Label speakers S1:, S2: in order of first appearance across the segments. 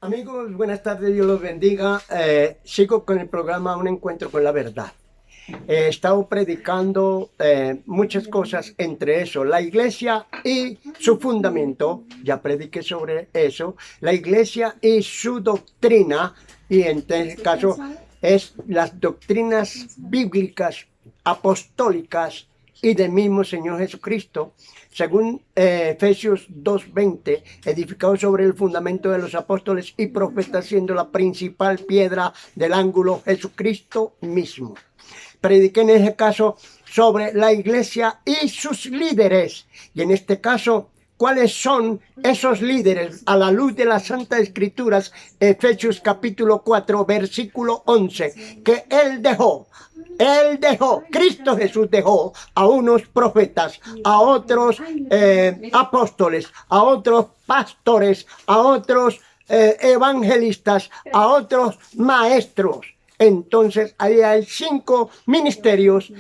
S1: Amigos, buenas tardes, Dios los bendiga. Sigo con el programa Un Encuentro con la Verdad. He estado predicando muchas cosas, entre eso, la iglesia y su fundamento. Ya prediqué sobre eso. La iglesia y su doctrina, y en este caso es las doctrinas bíblicas, apostólicas y del mismo Señor Jesucristo, según Efesios 2:20, edificado sobre el fundamento de los apóstoles y profetas, siendo la principal piedra del ángulo Jesucristo mismo. Prediqué en ese caso sobre la iglesia y sus líderes, y en este caso, ¿cuáles son esos líderes? A la luz de las Santas Escrituras, Efesios capítulo 4, versículo 11, que Él dejó, Cristo Jesús dejó a unos profetas, a otros apóstoles, a otros pastores, a otros evangelistas, a otros maestros. Entonces, hay 5 ministerios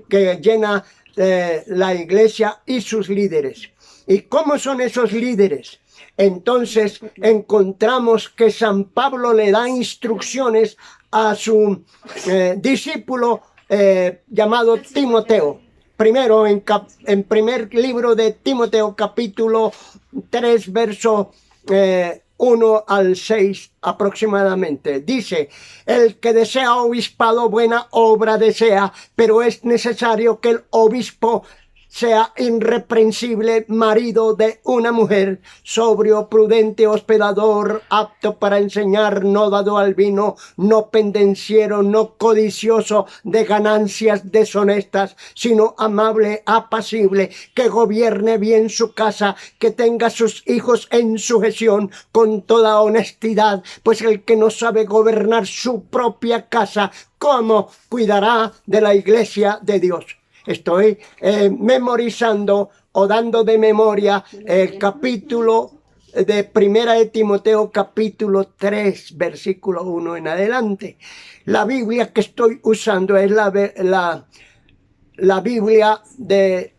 S1: que llena la iglesia y sus líderes. ¿Y cómo son esos líderes? Entonces, encontramos que San Pablo le da instrucciones a su discípulo llamado Timoteo. Primero, en primer libro de Timoteo, capítulo 3, verso 1 al 6 aproximadamente. Dice: el que desea obispado, buena obra desea, pero es necesario que el obispo sea irreprensible, marido de una mujer, sobrio, prudente, hospedador, apto para enseñar, no dado al vino, no pendenciero, no codicioso de ganancias deshonestas, sino amable, apacible, que gobierne bien su casa, que tenga sus hijos en sujeción con toda honestidad, pues el que no sabe gobernar su propia casa, ¿cómo cuidará de la iglesia de Dios? Estoy memorizando o dando de memoria el capítulo de Primera de Timoteo, capítulo 3, versículo 1 en adelante. La Biblia que estoy usando es la Biblia de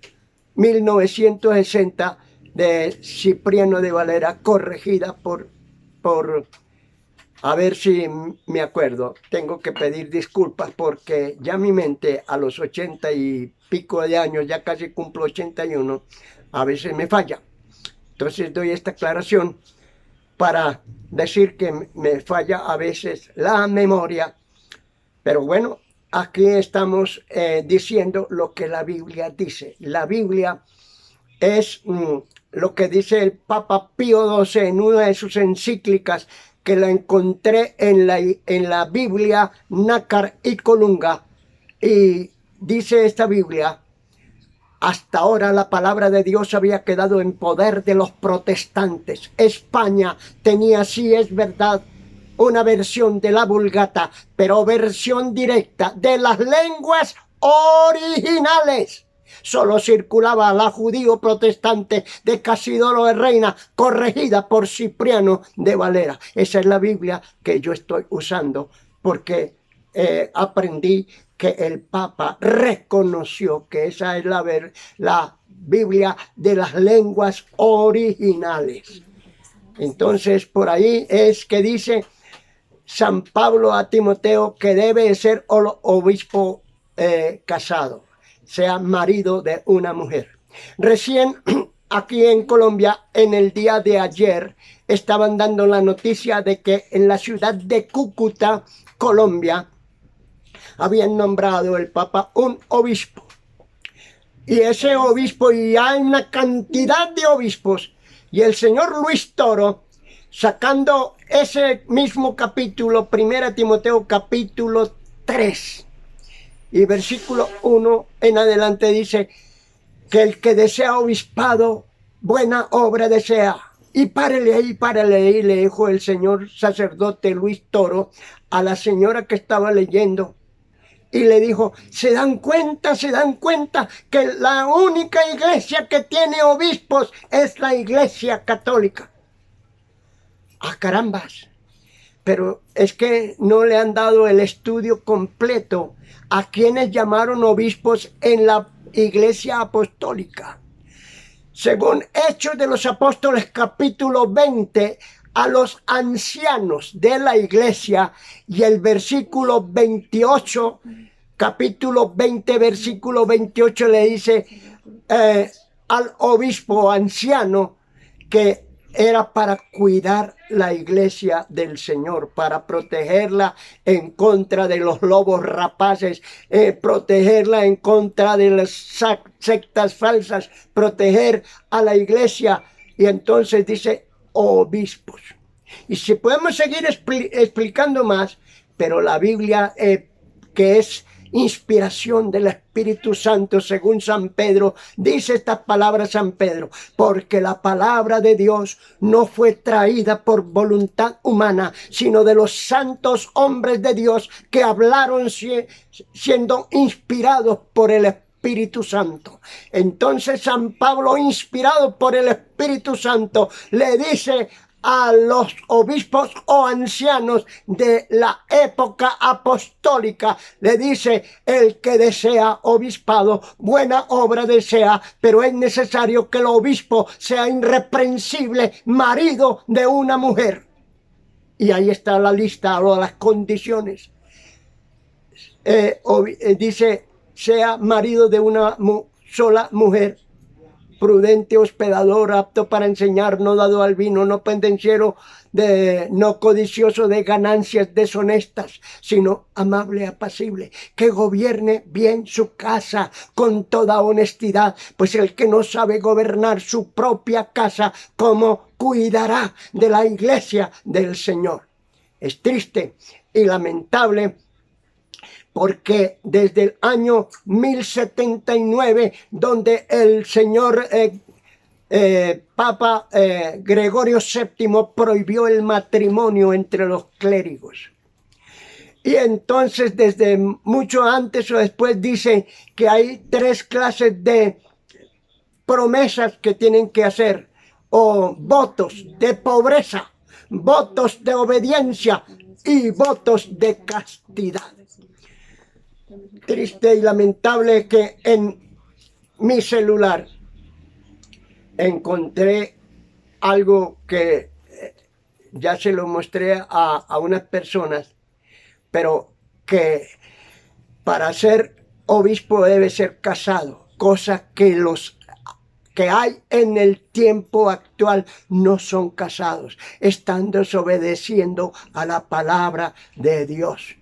S1: 1960 de Cipriano de Valera, corregida por a ver si me acuerdo. Tengo que pedir disculpas porque ya mi mente a los 80 y pico de años, ya casi cumplo 81, a veces me falla. Entonces doy esta aclaración para decir que me falla a veces la memoria. Pero bueno, aquí estamos diciendo lo que la Biblia dice. La Biblia es lo que dice el Papa Pío XII en una de sus encíclicas, que la encontré en la Biblia Nácar y Colunga, y dice esta Biblia: hasta ahora la palabra de Dios había quedado en poder de los protestantes. España tenía, sí es verdad, una versión de la Vulgata, pero versión directa de las lenguas originales. Solo circulaba la judío protestante de Casidoro de Reina, corregida por Cipriano de Valera. Esa es la Biblia que yo estoy usando, porque aprendí que el Papa reconoció que esa es la Biblia de las lenguas originales. Entonces, por ahí es que dice San Pablo a Timoteo que debe ser obispo casado, sea marido de una mujer. Recién aquí en Colombia, en el día de ayer, estaban dando la noticia de que en la ciudad de Cúcuta, Colombia, habían nombrado el Papa un obispo. Y ese obispo, y hay una cantidad de obispos, y el señor Luis Toro, sacando ese mismo capítulo, 1 Timoteo capítulo 3, y versículo 1 en adelante, dice que el que desea obispado, buena obra desea. Y párele ahí, le dijo el señor sacerdote Luis Toro a la señora que estaba leyendo. Y le dijo: ¿se dan cuenta que la única iglesia que tiene obispos es la iglesia católica? ¡Ah, carambas! Pero es que no le han dado el estudio completo a quienes llamaron obispos en la iglesia apostólica. Según Hechos de los Apóstoles capítulo 20, a los ancianos de la iglesia, y el versículo 28, capítulo 20, versículo 28 le dice al obispo anciano que era para cuidar la iglesia del Señor, para protegerla en contra de los lobos rapaces, protegerla en contra de las sectas falsas, proteger a la iglesia. Y entonces dice obispos. Y si podemos seguir explicando más, pero la Biblia que es inspiración del Espíritu Santo, según San Pedro, dice estas palabras San Pedro: porque la palabra de Dios no fue traída por voluntad humana, sino de los santos hombres de Dios que hablaron siendo inspirados por el Espíritu Santo. Entonces San Pablo, inspirado por el Espíritu Santo, le dice a los obispos o ancianos de la época apostólica, le dice: el que desea obispado, buena obra desea, pero es necesario que el obispo sea irreprensible, marido de una mujer. Y ahí está la lista o las condiciones. Dice: sea marido de una sola mujer, prudente, hospedador, apto para enseñar, no dado al vino, no pendenciero, no codicioso de ganancias deshonestas, sino amable, apacible, que gobierne bien su casa con toda honestidad, pues el que no sabe gobernar su propia casa, ¿cómo cuidará de la iglesia del Señor? Es triste y lamentable, porque desde el año 1079, donde el señor Papa Gregorio VII prohibió el matrimonio entre los clérigos. Y entonces desde mucho antes o después dice que hay 3 clases de promesas que tienen que hacer, o votos de pobreza, votos de obediencia y votos de castidad. Triste y lamentable que en mi celular encontré algo que ya se lo mostré a unas personas, pero que para ser obispo debe ser casado, cosa que los que hay en el tiempo actual no son casados, están desobedeciendo a la palabra de Dios.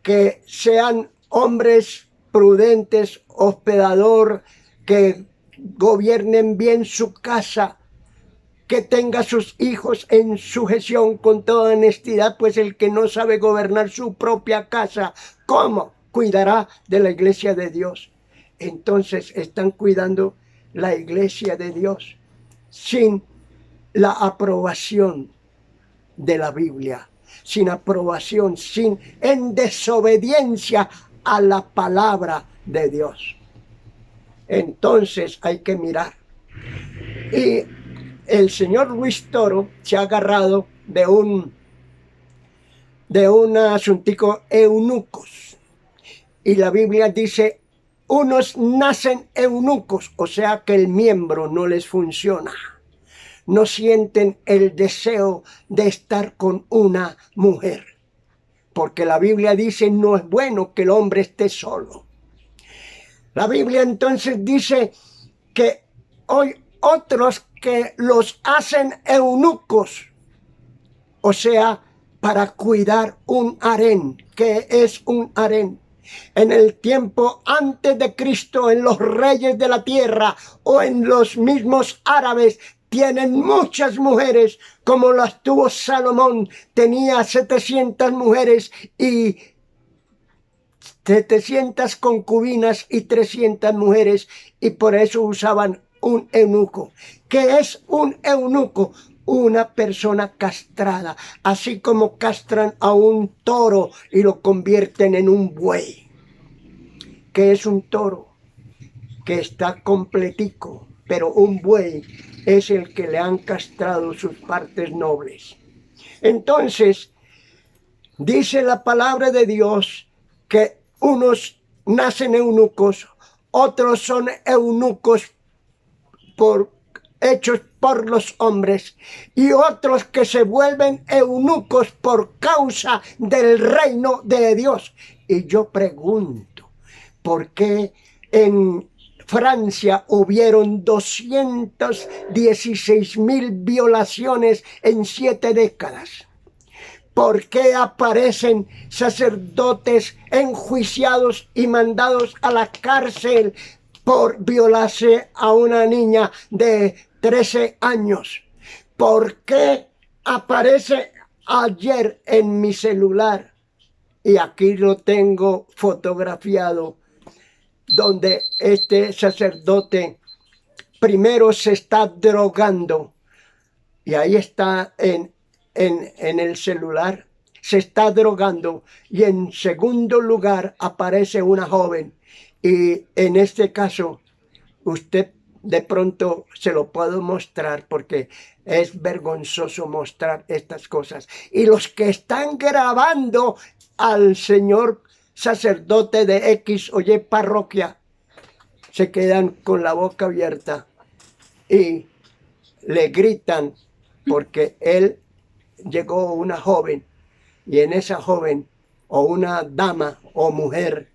S1: Que sean hombres prudentes, hospedador, que gobiernen bien su casa, que tenga sus hijos en sujeción con toda honestidad, pues el que no sabe gobernar su propia casa, ¿cómo cuidará de la iglesia de Dios? Entonces están cuidando la iglesia de Dios sin la aprobación de la Biblia, sin aprobación, en desobediencia a la palabra de Dios. Entonces hay que mirar. Y el señor Luis Toro se ha agarrado de un asuntico eunucos. Y la Biblia dice: unos nacen eunucos, o sea que el miembro no les funciona. No sienten el deseo de estar con una mujer, porque la Biblia dice: no es bueno que el hombre esté solo. La Biblia entonces dice que hay otros que los hacen eunucos, o sea, para cuidar un harén. ¿Qué es un harén? En el tiempo antes de Cristo, en los reyes de la tierra o en los mismos árabes, tienen muchas mujeres, como las tuvo Salomón. Tenía 700 mujeres y 700 concubinas y 300 mujeres, y por eso usaban un eunuco. ¿Qué es un eunuco? Una persona castrada, así como castran a un toro y lo convierten en un buey. ¿Qué es un toro? Que está completico, pero un buey es el que le han castrado sus partes nobles. Entonces, dice la palabra de Dios que unos nacen eunucos, otros son eunucos hechos por los hombres y otros que se vuelven eunucos por causa del reino de Dios. Y yo pregunto, ¿por qué en Francia hubieron 216,000 violaciones en 7 décadas? ¿Por qué aparecen sacerdotes enjuiciados y mandados a la cárcel por violarse a una niña de 13 años? ¿Por qué aparece ayer en mi celular? Y aquí lo tengo fotografiado, donde este sacerdote primero se está drogando, y ahí está en el celular, se está drogando, y en segundo lugar aparece una joven, y en este caso usted de pronto se lo puedo mostrar porque es vergonzoso mostrar estas cosas, y los que están grabando al señor sacerdote de X o Y parroquia se quedan con la boca abierta y le gritan porque él llegó una joven, y en esa joven, o una dama o mujer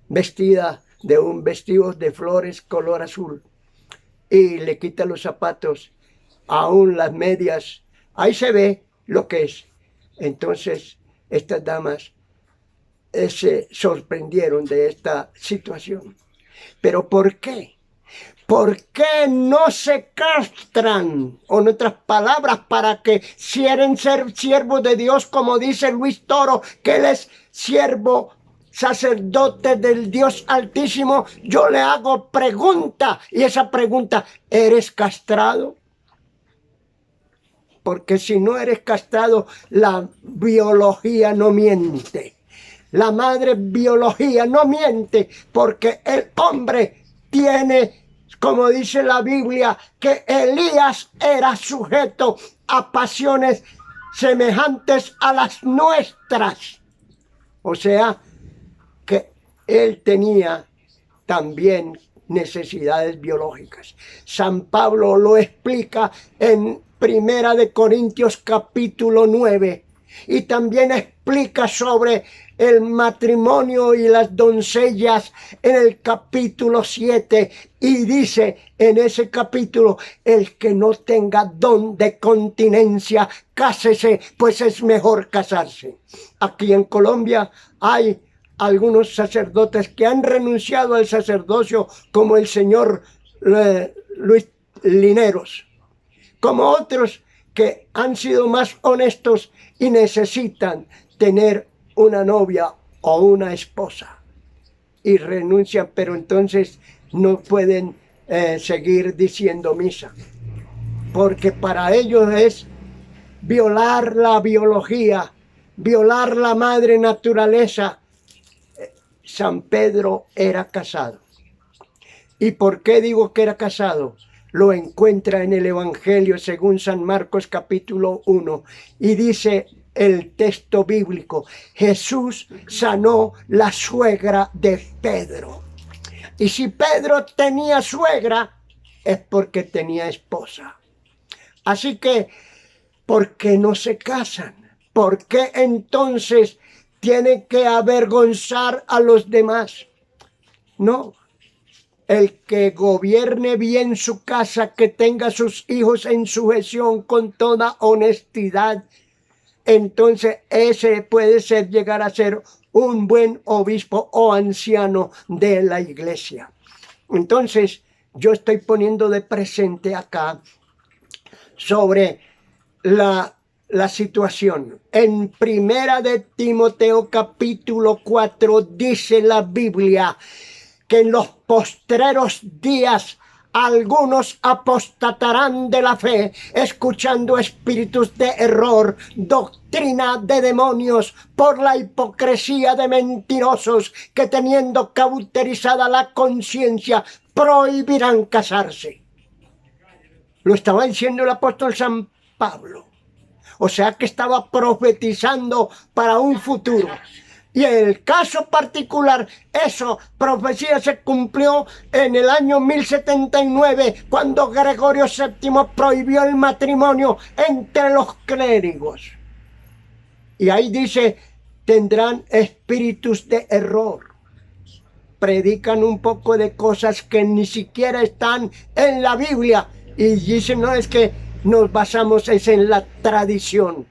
S1: vestida de un vestido de flores color azul, y le quita los zapatos, aún las medias, ahí se ve lo que es. Entonces estas damas se sorprendieron de esta situación. ¿Pero por qué? ¿Por qué no se castran? O en otras palabras, para que quieren ser siervos de Dios, como dice Luis Toro, que él es siervo, sacerdote del Dios Altísimo. Yo le hago pregunta, y esa pregunta, ¿eres castrado? Porque si no eres castrado, la biología no miente. La madre biología no miente, porque el hombre tiene, como dice la Biblia, que Elías era sujeto a pasiones semejantes a las nuestras. O sea, que él tenía también necesidades biológicas. San Pablo lo explica en 1 Corintios capítulo 9, y también explica sobre el matrimonio y las doncellas en el capítulo 7, y dice en ese capítulo: el que no tenga don de continencia, cásese, pues es mejor casarse. Aquí en Colombia hay algunos sacerdotes que han renunciado al sacerdocio, como el señor Luis Lineros, como otros que han sido más honestos y necesitan tener una novia o una esposa y renuncian, pero entonces no pueden seguir diciendo misa, porque para ellos es violar la biología, violar la madre naturaleza. San Pedro era casado. ¿Y por qué digo que era casado? Lo encuentra en el Evangelio según San Marcos capítulo 1, y dice el texto bíblico: Jesús sanó la suegra de Pedro. Y si Pedro tenía suegra, es porque tenía esposa. Así que, ¿por qué no se casan? ¿Por qué entonces tienen que avergonzar a los demás? No. El que gobierne bien su casa, que tenga sus hijos en sujeción con toda honestidad, entonces ese puede llegar a ser un buen obispo o anciano de la iglesia. Entonces yo estoy poniendo de presente acá sobre la situación. En 1 Timoteo capítulo 4 dice la Biblia que en los postreros días algunos apostatarán de la fe, escuchando espíritus de error, doctrina de demonios, por la hipocresía de mentirosos, que teniendo cauterizada la conciencia, prohibirán casarse. Lo estaba diciendo el apóstol San Pablo. O sea que estaba profetizando para un futuro. Y en el caso particular, esa profecía se cumplió en el año 1079, cuando Gregorio VII prohibió el matrimonio entre los clérigos. Y ahí dice, tendrán espíritus de error. Predican un poco de cosas que ni siquiera están en la Biblia. Y dicen, no, es que nos basamos en la tradición.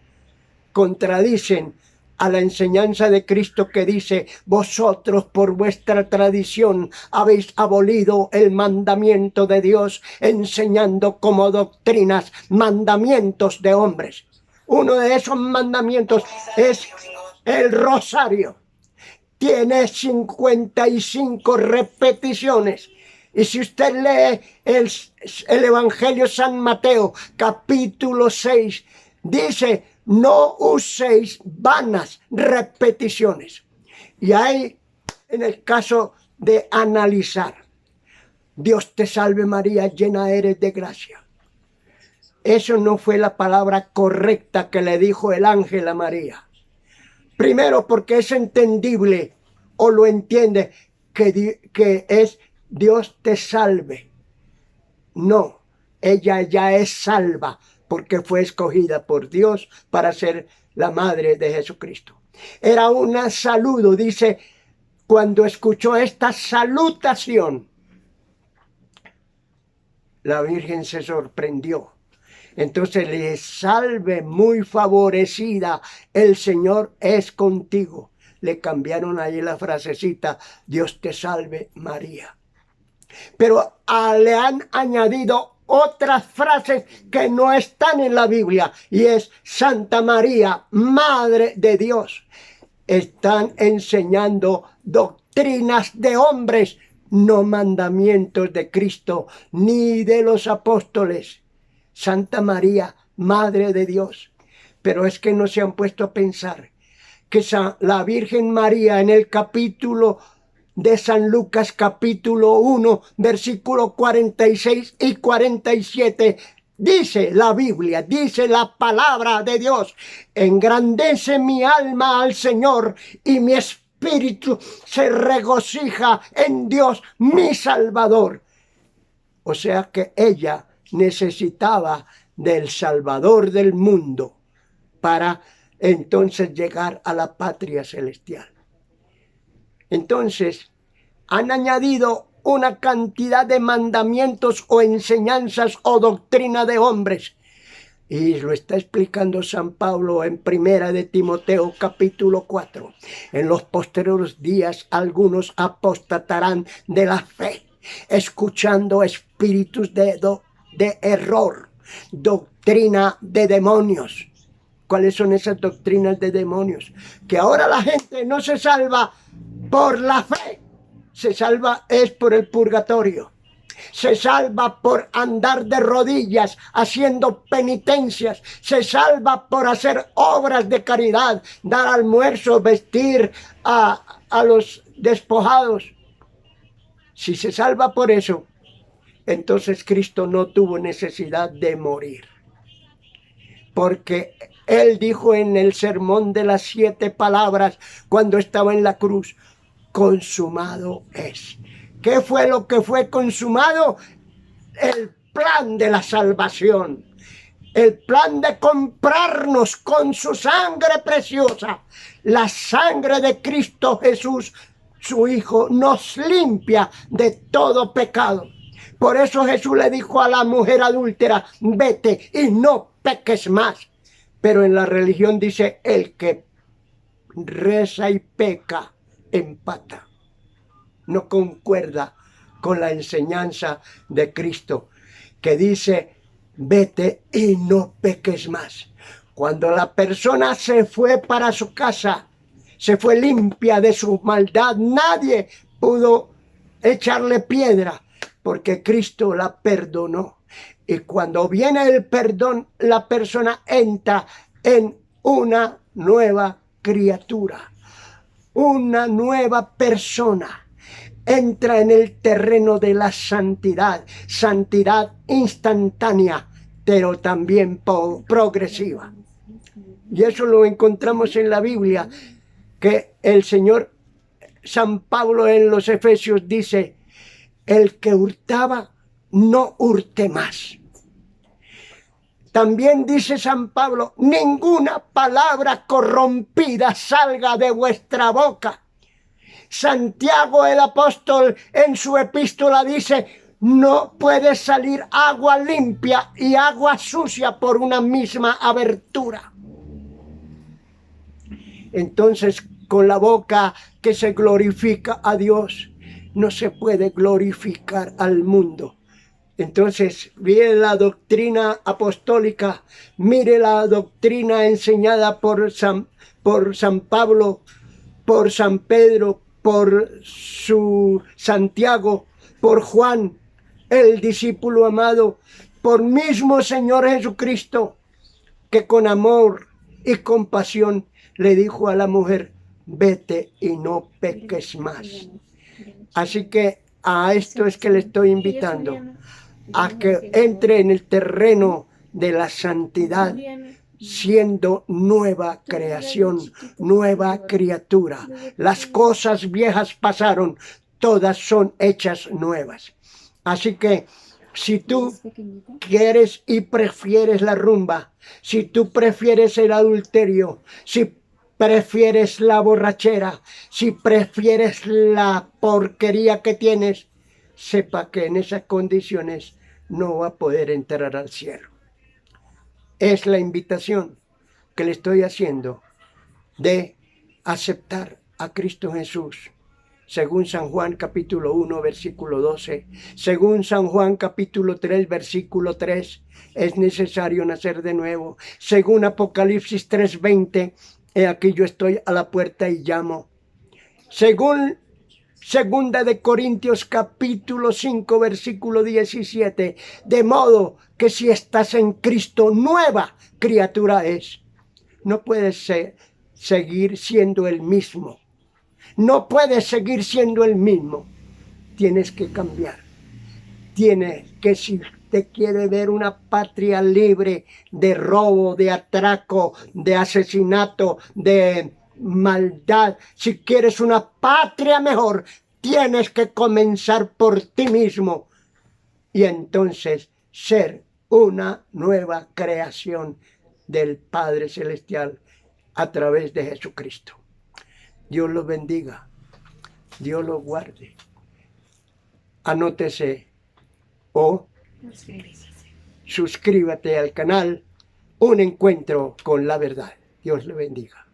S1: Contradicen a la enseñanza de Cristo que dice, vosotros por vuestra tradición habéis abolido el mandamiento de Dios, enseñando como doctrinas mandamientos de hombres. Uno de esos mandamientos es el rosario. Tiene 55 repeticiones. Y si usted lee el Evangelio San Mateo, capítulo 6, dice, no uséis vanas repeticiones. Y hay, en el caso de analizar, Dios te salve María, llena eres de gracia. Eso no fue la palabra correcta que le dijo el ángel a María. Primero porque es entendible o lo entiende que es Dios te salve. No, ella ya es salva porque fue escogida por Dios para ser la madre de Jesucristo. Era un saludo, dice, cuando escuchó esta salutación, la Virgen se sorprendió. Entonces le salve muy favorecida, el Señor es contigo. Le cambiaron ahí la frasecita, Dios te salve María. Pero le han añadido otras frases que no están en la Biblia y es Santa María, Madre de Dios. Están enseñando doctrinas de hombres, no mandamientos de Cristo ni de los apóstoles. Santa María, Madre de Dios. Pero es que no se han puesto a pensar que la Virgen María en el capítulo de San Lucas, capítulo 1, versículo 46 y 47, dice la Biblia, dice la palabra de Dios, engrandece mi alma al Señor y mi espíritu se regocija en Dios mi Salvador. O sea que ella necesitaba del Salvador del mundo para entonces llegar a la patria celestial. Entonces, han añadido una cantidad de mandamientos o enseñanzas o doctrina de hombres. Y lo está explicando San Pablo en Primera de Timoteo capítulo 4. En los posteriores días algunos apostatarán de la fe, escuchando espíritus de error, doctrina de demonios. ¿Cuáles son esas doctrinas de demonios? Que ahora la gente no se salva por la fe, se salva es por el purgatorio. Se salva por andar de rodillas haciendo penitencias. Se salva por hacer obras de caridad, dar almuerzo, vestir a los despojados. Si se salva por eso, entonces Cristo no tuvo necesidad de morir. Porque Él dijo en el sermón de las 7 palabras, cuando estaba en la cruz, consumado es. ¿Qué fue lo que fue consumado? El plan de la salvación. El plan de comprarnos con su sangre preciosa. La sangre de Cristo Jesús, su Hijo, nos limpia de todo pecado. Por eso Jesús le dijo a la mujer adúltera, vete y no peques más. Pero en la religión dice, el que reza y peca, empata. No concuerda con la enseñanza de Cristo, que dice, vete y no peques más. Cuando la persona se fue para su casa, se fue limpia de su maldad, nadie pudo echarle piedra, porque Cristo la perdonó. Y cuando viene el perdón, la persona entra en una nueva criatura, una nueva persona. Entra en el terreno de la santidad, santidad instantánea, pero también progresiva. Y eso lo encontramos en la Biblia. que el Señor San Pablo en los Efesios dice, el que hurtaba, no hurte más. También dice San Pablo, ninguna palabra corrompida salga de vuestra boca. Santiago el apóstol en su epístola dice, no puede salir agua limpia y agua sucia por una misma abertura. Entonces, con la boca que se glorifica a Dios, no se puede glorificar al mundo. Entonces, mire la doctrina apostólica, mire la doctrina enseñada por San Pablo, por San Pedro, por su Santiago, por Juan, el discípulo amado, por mismo Señor Jesucristo, que con amor y compasión le dijo a la mujer, vete y no peques más. Así que a esto es que le estoy invitando, a que entre en el terreno de la santidad, siendo nueva creación, nueva criatura. Las cosas viejas pasaron, todas son hechas nuevas. Así que si tú quieres y prefieres la rumba, si tú prefieres el adulterio, si prefieres la borrachera, si prefieres la porquería que tienes, sepa que en esas condiciones no va a poder entrar al cielo. Es la invitación que le estoy haciendo de aceptar a Cristo Jesús. Según San Juan capítulo 1, versículo 12, según San Juan capítulo 3, versículo 3, es necesario nacer de nuevo. Según Apocalipsis 3:20, he aquí yo estoy a la puerta y llamo. Según Segunda de Corintios capítulo 5, versículo 17, de modo que si estás en Cristo, nueva criatura es. No puedes seguir siendo el mismo. No puedes seguir siendo el mismo. Tienes que cambiar. Tienes que, si usted quiere ver una patria libre de robo, de atraco, de asesinato, de maldad, si quieres una patria mejor, tienes que comenzar por ti mismo y entonces ser una nueva creación del Padre Celestial a través de Jesucristo. Dios los bendiga, Dios los guarde. Anótese o suscríbete al canal Un Encuentro con la Verdad. Dios le bendiga.